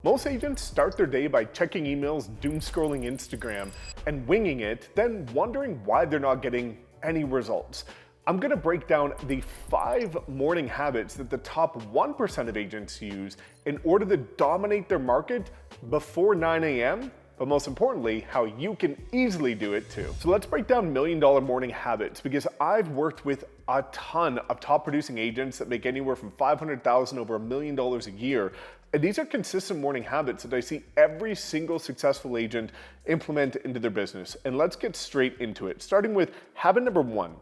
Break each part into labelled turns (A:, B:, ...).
A: Most agents start their day by checking emails, doom scrolling Instagram, and winging it, then wondering why they're not getting any results. I'm gonna break down the 5 morning habits that the top 1% of agents use in order to dominate their market before 9 a.m., but most importantly, how you can easily do it too. So let's break down $1 million morning habits, because I've worked with a ton of top producing agents that make anywhere from $500,000 over $1 million a year. And these are consistent morning habits that I see every single successful agent implement into their business. And let's get straight into it. Starting with habit number 1.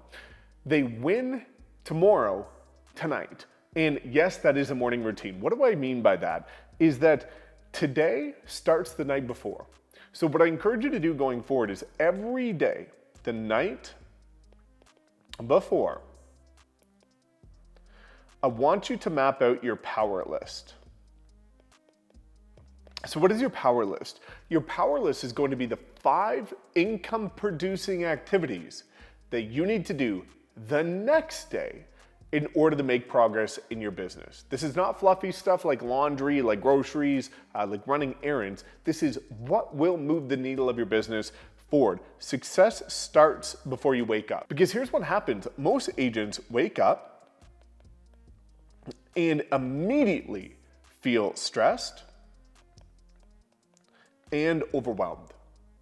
A: They win tomorrow, tonight. And yes, that is a morning routine. What do I mean by that? Is that today starts the night before. So what I encourage you to do going forward is every day, the night before, I want you to map out your power list. So what is your power list? Your power list is going to be the 5 income producing activities that you need to do the next day in order to make progress in your business. This is not fluffy stuff like laundry, like groceries, like running errands. This is what will move the needle of your business forward. Success starts before you wake up. Because here's what happens. Most agents wake up and immediately feel stressed and overwhelmed.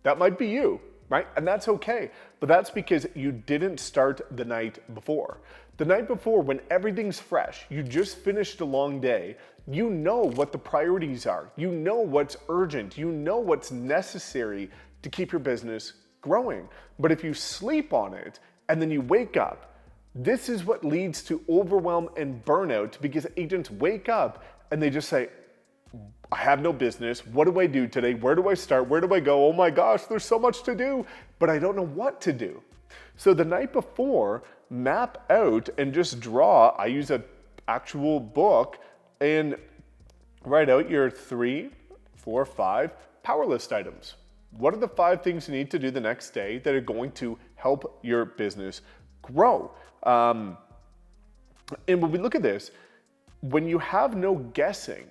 A: That might be you, right? And that's okay. But that's because you didn't start the night before. The night before, when everything's fresh, you just finished a long day, you know what the priorities are. You know what's urgent. You know what's necessary to keep your business growing. But if you sleep on it and then you wake up, this is what leads to overwhelm and burnout, because agents wake up and they just say, I have no business. What do I do today? Where do I start? Where do I go? Oh my gosh, there's so much to do, but I don't know what to do. So the night before, map out and just draw. I use an actual book and write out your 3, 4, 5 power list items. What are the 5 things you need to do the next day that are going to help your business grow? And when we look at this, when you have no guessing,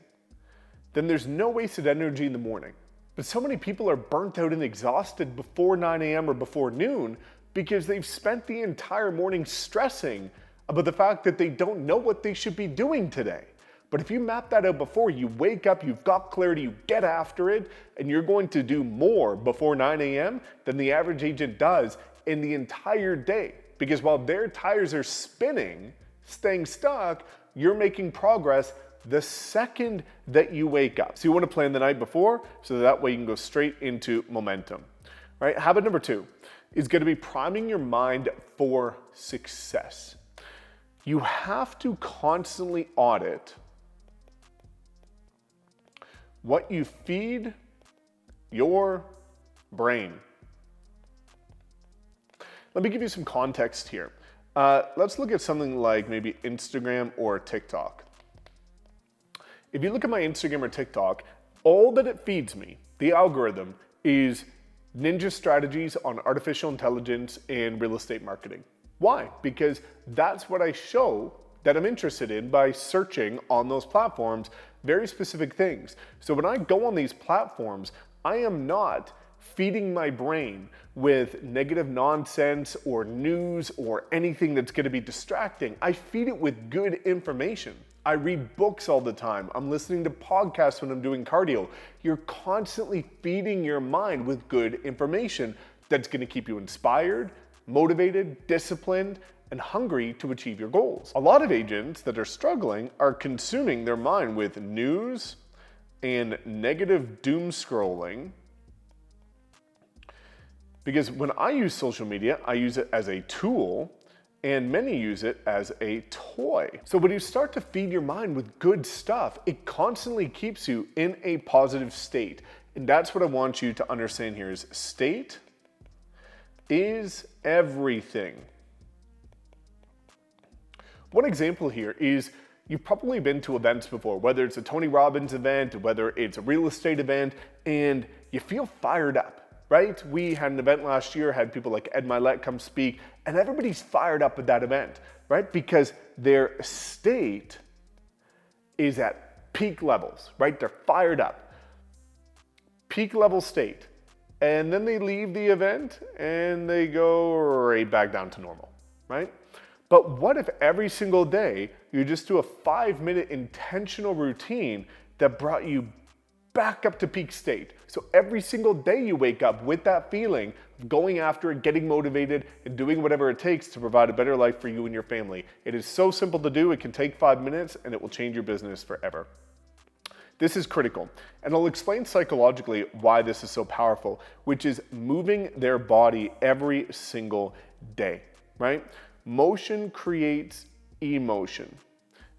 A: then there's no wasted energy in the morning. But so many people are burnt out and exhausted before 9 a.m. or before noon because they've spent the entire morning stressing about the fact that they don't know what they should be doing today. But if you map that out before, you wake up, you've got clarity, you get after it, and you're going to do more before 9 a.m. than the average agent does in the entire day. Because while their tires are spinning, staying stuck, you're making progress the second that you wake up. So you want to plan the night before so that way you can go straight into momentum. Right? Habit number 2 is going to be priming your mind for success. You have to constantly audit what you feed your brain. Let me give you some context here. Let's look at something like maybe Instagram or TikTok. If you look at my Instagram or TikTok, all that it feeds me, the algorithm, is ninja strategies on artificial intelligence and real estate marketing. Why? Because that's what I show that I'm interested in by searching on those platforms, very specific things. So when I go on these platforms, I am not feeding my brain with negative nonsense or news or anything that's going to be distracting. I feed it with good information. I read books all the time. I'm listening to podcasts when I'm doing cardio. You're constantly feeding your mind with good information that's going to keep you inspired, motivated, disciplined, and hungry to achieve your goals. A lot of agents that are struggling are consuming their mind with news and negative doom scrolling. Because when I use social media, I use it as a tool, and many use it as a toy. So when you start to feed your mind with good stuff, it constantly keeps you in a positive state. And that's what I want you to understand here is state is everything. One example here is you've probably been to events before, whether it's a Tony Robbins event, whether it's a real estate event, and you feel fired up. Right? We had an event last year, had people like Ed Milet come speak, and everybody's fired up at that event, right? Because their state is at peak levels, right? They're fired up. peak level state, and then they leave the event and they go right back down to normal, right? But what if every single day you just do a 5-minute intentional routine that brought you back up to peak state? So every single day you wake up with that feeling of going after it, getting motivated, and doing whatever it takes to provide a better life for you and your family. It is so simple to do. It can take 5 minutes and it will change your business forever. This is critical, and I'll explain psychologically why this is so powerful, which is moving their body every single day, right? Motion creates emotion.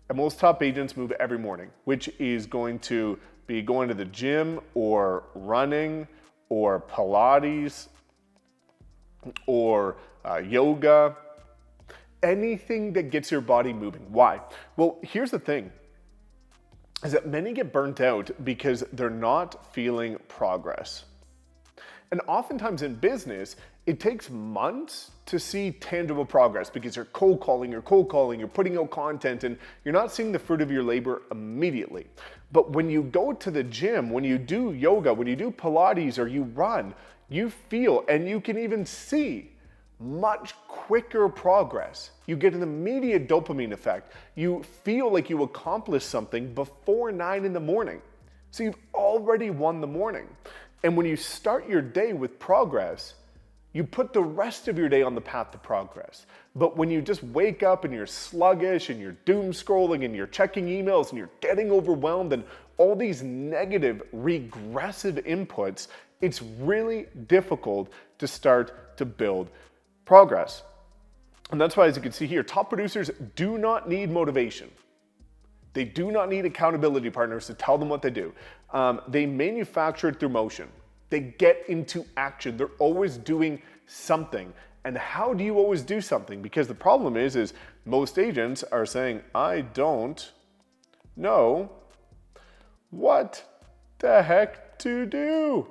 A: And most top agents move every morning, which is going to be going to the gym or running or Pilates or yoga, anything that gets your body moving. Why? Well, here's the thing, is that many get burnt out because they're not feeling progress. And oftentimes in business, it takes months to see tangible progress because you're cold calling, you're putting out content, and you're not seeing the fruit of your labor immediately. But when you go to the gym, when you do yoga, when you do Pilates or you run, you feel and you can even see much quicker progress. You get an immediate dopamine effect. You feel like you accomplished something before 9 in the morning. So you've already won the morning. And when you start your day with progress, you put the rest of your day on the path to progress. But when you just wake up and you're sluggish and you're doom scrolling and you're checking emails and you're getting overwhelmed and all these negative regressive inputs, it's really difficult to start to build progress. And that's why, as you can see here, top producers do not need motivation. They do not need accountability partners to tell them what to do. They manufacture it through motion. They get into action. They're always doing something. And how do you always do something? Because the problem is most agents are saying, I don't know what the heck to do.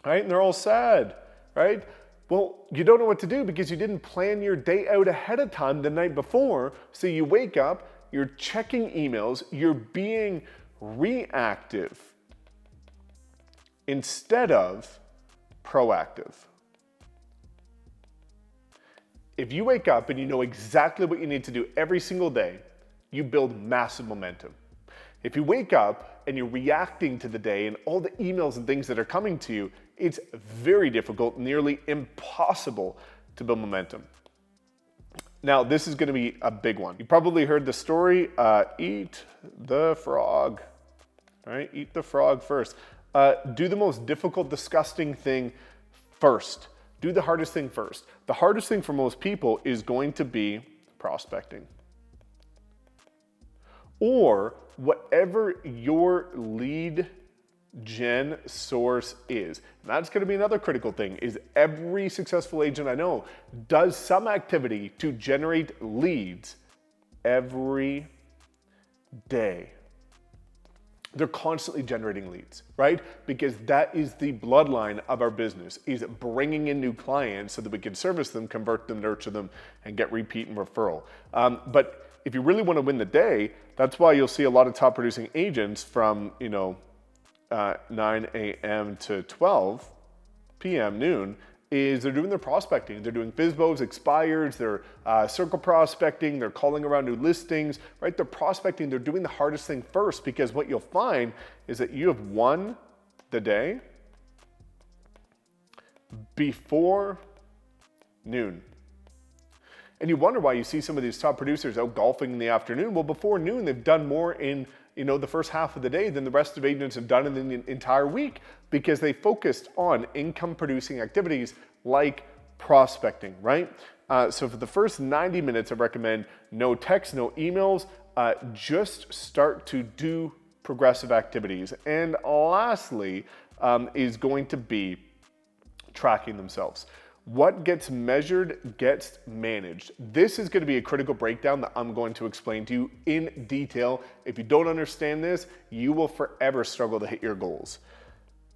A: Right? And they're all sad, right? Well, you don't know what to do because you didn't plan your day out ahead of time the night before. So you wake up, you're checking emails, you're being reactive instead of proactive. If you wake up and you know exactly what you need to do every single day, you build massive momentum. If you wake up and you're reacting to the day and all the emails and things that are coming to you, it's very difficult, nearly impossible to build momentum. Now, this is going to be a big one. You probably heard the story, eat the frog, right? Eat the frog first. Do the most difficult, disgusting thing first. Do the hardest thing first. The hardest thing for most people is going to be prospecting. Or whatever your lead gen source is. And that's going to be another critical thing, is every successful agent I know does some activity to generate leads every day. They're constantly generating leads, right? Because that is the bloodline of our business, is bringing in new clients so that we can service them, convert them, nurture them, and get repeat and referral. But if you really want to win the day, that's why you'll see a lot of top producing agents from, 9 a.m. to 12 p.m. noon, is they're doing their prospecting. They're doing FSBOs, expires, they're circle prospecting, they're calling around new listings, right? They're prospecting, they're doing the hardest thing first, because what you'll find is that you have won the day before noon. And you wonder why you see some of these top producers out golfing in the afternoon. Well, before noon, they've done more in the first half of the day than the rest of agents have done in the entire week, because they focused on income producing activities like prospecting, right? So for the first 90 minutes, I recommend no text, no emails, just start to do progressive activities. And lastly, is going to be tracking themselves. What gets measured gets managed. This is going to be a critical breakdown that I'm going to explain to you in detail. If you don't understand this, you will forever struggle to hit your goals.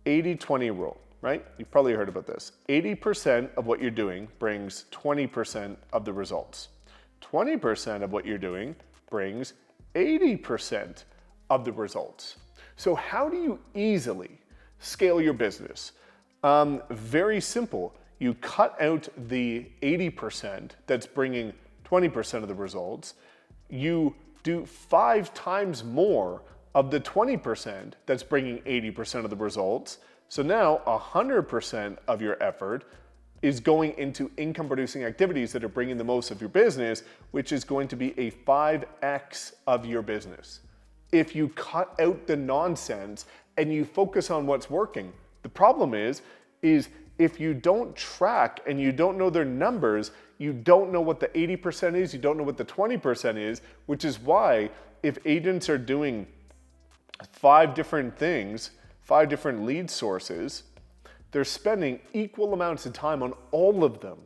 A: 80-20 rule, right? You've probably heard about this. 80% of what you're doing brings 20% of the results. 20% of what you're doing brings 80% of the results. So how do you easily scale your business? Very simple. You cut out the 80% that's bringing 20% of the results. You do 5 times more of the 20% that's bringing 80% of the results. So now 100% of your effort is going into income producing activities that are bringing the most of your business, which is going to be a 5x of your business. If you cut out the nonsense and you focus on what's working, the problem is if you don't track and you don't know their numbers, you don't know what the 80% is, you don't know what the 20% is, which is why if agents are doing 5 different things, 5 different lead sources, they're spending equal amounts of time on all of them,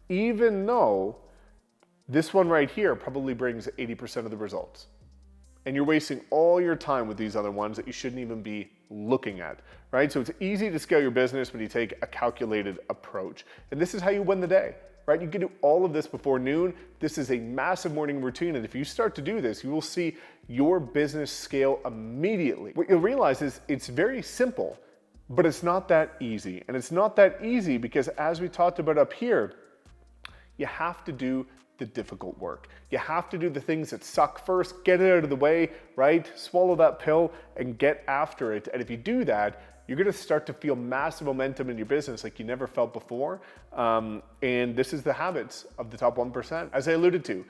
A: even though this one right here probably brings 80% of the results. And you're wasting all your time with these other ones that you shouldn't even be looking at, right? So it's easy to scale your business when you take a calculated approach. And this is how you win the day, right? You can do all of this before noon. This is a massive morning routine. And if you start to do this, you will see your business scale immediately. What you'll realize is it's very simple, but it's not that easy. And it's not that easy because, as we talked about up here, you have to do the difficult work. You have to do the things that suck first, get it out of the way, right? Swallow that pill and get after it. And if you do that, you're gonna start to feel massive momentum in your business like you never felt before. And this is the habits of the top 1%. As I alluded to,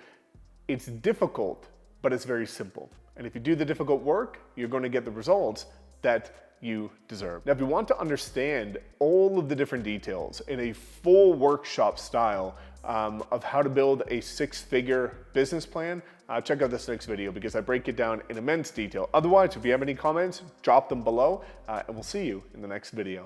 A: it's difficult, but it's very simple. And if you do the difficult work, you're gonna get the results that you deserve. Now, if you want to understand all of the different details in a full workshop style of how to build a 6-figure business plan, check out this next video because I break it down in immense detail. Otherwise, if you have any comments, drop them below and we'll see you in the next video.